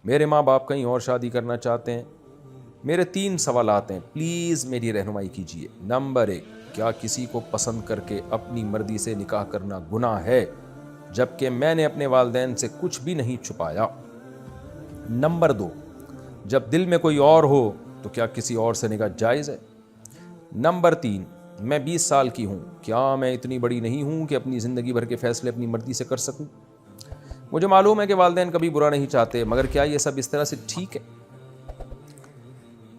मेरे माँ बाप कहीं और शादी करना चाहते हैं। मेरे 3 सवालात हैं, प्लीज़ मेरी रहनुमाई कीजिए। नंबर 1, क्या किसी को पसंद करके अपनी मर्ज़ी से निकाह करना गुनाह है, जबकि मैंने अपने वालिदैन से कुछ भी नहीं छुपाया? नंबर 2, जब दिल में कोई और हो तो क्या किसी और से निकाह जायज़ है? नंबर 3, मैं 20 साल की हूँ, क्या मैं इतनी बड़ी नहीं हूँ कि अपनी ज़िंदगी भर के फ़ैसले अपनी मर्ज़ी से कर सकूँ? मुझे मालूम है कि वालिदैन कभी बुरा नहीं चाहते, मगर क्या ये सब इस तरह से ठीक है?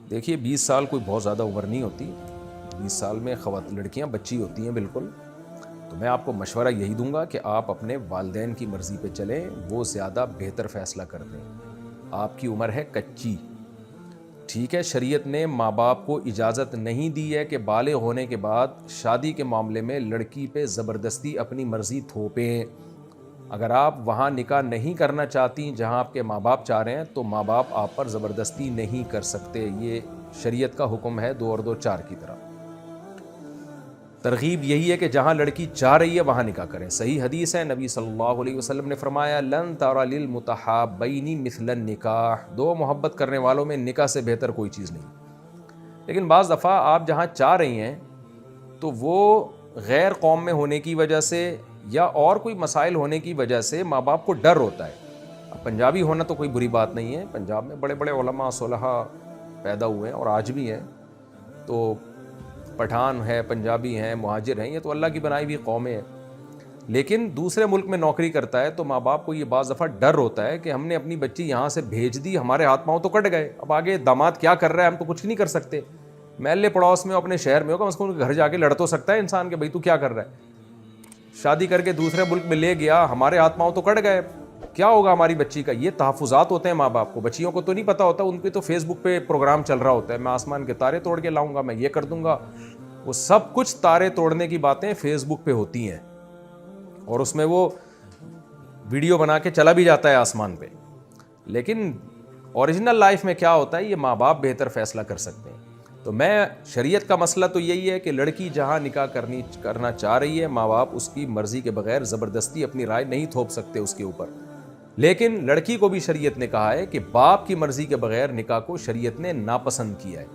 देखिए, 20 साल कोई बहुत ज़्यादा उम्र नहीं होती। 20 साल में लड़कियां बच्ची होती हैं बिल्कुल। तो मैं आपको मशवरा यही दूंगा कि आप अपने वालिदैन की मर्ज़ी पे चलें, वो ज़्यादा बेहतर फ़ैसला करते हैं। आपकी उम्र है कच्ची, ठीक है। शरीयत ने माँ बाप को इजाज़त नहीं दी है कि बालिग होने के बाद शादी के मामले में लड़की पे ज़बरदस्ती अपनी मर्ज़ी थोपें। अगर आप वहाँ निकाह नहीं करना चाहती जहाँ आपके माँ बाप चाह रहे हैं, तो माँ बाप आप पर ज़बरदस्ती नहीं कर सकते। ये शरीयत का हुक्म है 2 और 2 4 की तरह। तरगीब यही है कि जहाँ लड़की चाह रही है वहाँ निकाह करें। सही हदीस है, नबी सल्लल्लाहु अलैहि वसल्लम ने फरमाया, लन तरा लिल मुतहाबैनी मिथलन निकाह, 2 मोहब्बत करने वालों में निकाह से बेहतर कोई चीज़ नहीं। लेकिन बाज़ दफ़ा आप जहाँ चाह रही हैं तो वो गैर कौम में होने की वजह से या और कोई मसाइल होने की वजह से माँ बाप को डर होता है। अब पंजाबी होना तो कोई बुरी बात नहीं है, पंजाब में बड़े बड़े उलमा सुलहा पैदा हुए हैं और आज भी हैं। तो पठान है, पंजाबी हैं, मुहाजिर हैं, ये तो अल्लाह की बनाई हुई कौमें हैं। लेकिन दूसरे मुल्क में नौकरी करता है तो माँ बाप को ये बाज़ दफ़ा डर होता है कि हमने अपनी बच्ची यहाँ से भेज दी, हमारे हाथ पाँव तो कट गए, अब आगे दामाद क्या कर रहा है हम तो कुछ नहीं कर सकते। महल्ले पड़ोस में अपने शहर में हो, कम से कम घर जाके लड़ तो सकता है इंसान के भाई तू क्या कर रहा है। शादी करके दूसरे मुल्क में ले गया, हमारे हाथ पाँव तो कट गए, क्या होगा हमारी बच्ची का। ये तहफ़्फ़ुज़ात होते हैं माँ बाप को। बच्चियों को तो नहीं पता होता, उनके तो फेसबुक पे प्रोग्राम चल रहा होता है, मैं आसमान के तारे तोड़ के लाऊंगा, मैं ये कर दूंगा। वो सब कुछ तारे तोड़ने की बातें फेसबुक पे होती हैं और उसमें वो वीडियो बना के चला भी जाता है आसमान पे। लेकिन ओरिजिनल लाइफ में क्या होता है, ये माँ बाप बेहतर फैसला कर सकते हैं। तो मैं शरीयत का मसला तो यही है कि लड़की जहाँ निकाह करना चाह रही है, माँ बाप उसकी मर्ज़ी के बगैर ज़बरदस्ती अपनी राय नहीं थोप सकते उसके ऊपर। लेकिन लड़की को भी शरीयत ने कहा है कि बाप की मर्ज़ी के बगैर निकाह को शरीयत ने नापसंद किया है,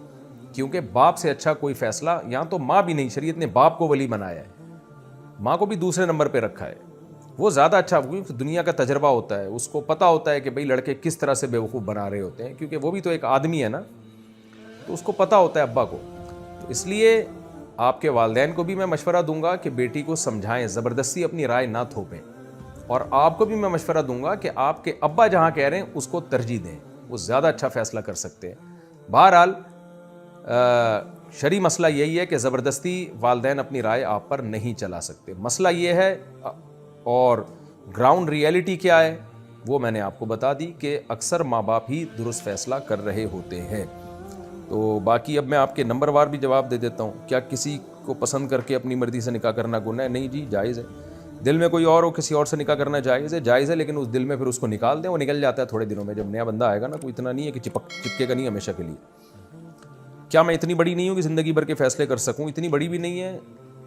क्योंकि बाप से अच्छा कोई फैसला, यहाँ तो माँ भी नहीं, शरीयत ने बाप को वली बनाया है, माँ को भी दूसरे नंबर पर रखा है। वो ज़्यादा अच्छा, क्योंकि दुनिया का तजर्बा होता है, उसको पता होता है कि भाई लड़के किस तरह से बेवकूफ़ बना रहे होते हैं, क्योंकि वो भी तो एक आदमी है ना, तो उसको पता होता है अब्बा को। तो इसलिए आपके वालिदैन को भी मैं मशवरा दूंगा कि बेटी को समझाएं, ज़बरदस्ती अपनी राय ना थोपें। और आपको भी मैं मशवरा दूंगा कि आपके अब्बा जहाँ कह रहे हैं उसको तरजीह दें, वो ज़्यादा अच्छा फ़ैसला कर सकते हैं। बहरहाल शरई मसला यही है कि ज़बरदस्ती वालिदैन अपनी राय आप पर नहीं चला सकते, मसला ये है। और ग्राउंड रियलिटी क्या है वो मैंने आपको बता दी कि अक्सर माँ बाप ही दुरुस्त फ़ैसला कर रहे होते हैं। तो बाकी अब मैं आपके नंबरवार भी जवाब दे देता हूँ। क्या किसी को पसंद करके अपनी मर्ज़ी से निकाह करना गुनाह है? नहीं जी, जायज़ है। दिल में कोई और हो, किसी और से निकाह करना जायज़ है, लेकिन उस दिल में फिर उसको निकाल दें, वो निकल जाता है थोड़े दिनों में। जब नया बंदा आएगा ना, कोई इतना नहीं है कि चिपकेगा नहीं हमेशा के लिए। क्या मैं इतनी बड़ी नहीं हूँ कि ज़िंदगी भर के फ़ैसले कर सकूँ? इतनी बड़ी भी नहीं है,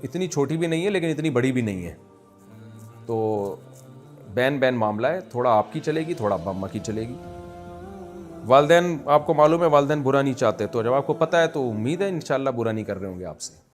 इतनी छोटी भी नहीं है, लेकिन इतनी बड़ी भी नहीं है। तो बैन बैन मामला है, थोड़ा आपकी चलेगी, थोड़ा अब्बा अम्मा की चलेगी। वालिदैन, आपको मालूम है वालिदैन बुरा नहीं चाहते, तो जब आपको पता है तो उम्मीद है इंशाल्लाह बुरा नहीं कर रहे होंगे आपसे।